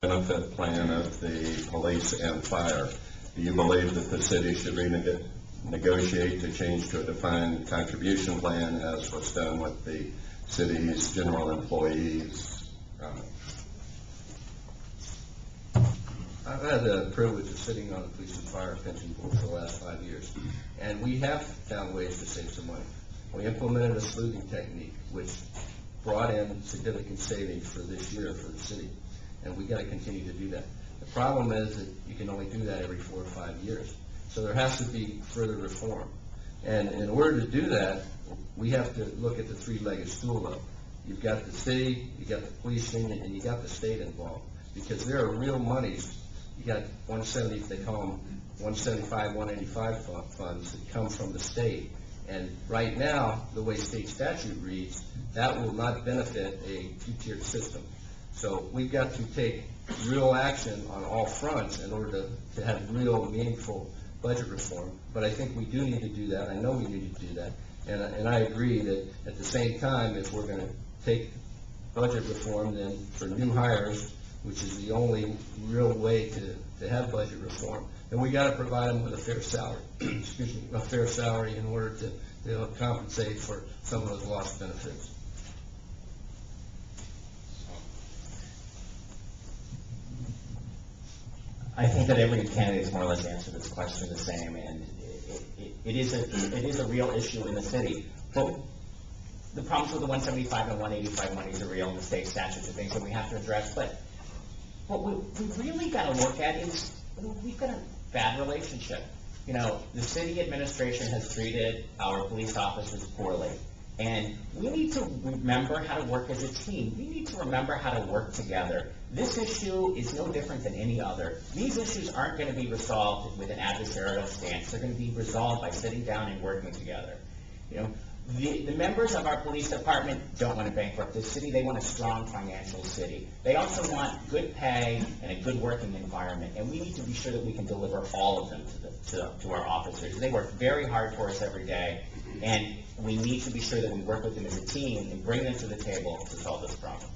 benefit plan of the police and fire. Do you believe that the city should negotiate to change to a defined contribution plan as was done with the city's general employees? I've had the privilege of sitting on the police and fire pension board for the last 5 years, and we have found ways to save some money. We implemented a smoothing technique, which brought in significant savings for this year for the city, and we got to continue to do that. The problem is that you can only do that every 4 or 5 years, so there has to be further reform. And in order to do that, we have to look at the three-legged stool up. You've got the city, you got the police union, and you got the state involved, because there are real monies. You got 170, they call them 175, 185 funds that come from the state. And right now, the way state statute reads, that will not benefit a two-tiered system. So we've got to take real action on all fronts in order to have real, meaningful budget reform. But I think we do need to do that. I know we need to do that. And I agree that at the same time, if we're going to take budget reform, then for new hires, which is the only real way to have budget reform, and we got to provide them with a fair salary, excuse me, a fair salary in order to compensate for some of those lost benefits. I think that every candidate has more or less answered this question the same, and it is a real issue in the city. But the problems with the 175 and 185 monies are real, and the state statutes are things that we have to address. But what we really got to look at is we've got a bad relationship. You know, the city administration has treated our police officers poorly, and we need to remember how to work as a team. We need to remember how to work together. This issue is no different than any other. These issues aren't going to be resolved with an adversarial stance. They're going to be resolved by sitting down and working together. You know, the members of our police department don't want to bankrupt this city. They want a strong financial city. They also want good pay and a good working environment, and we need to be sure that we can deliver all of them to our officers. They work very hard for us every day, and we need to be sure that we work with them as a team and bring them to the table to solve this problem.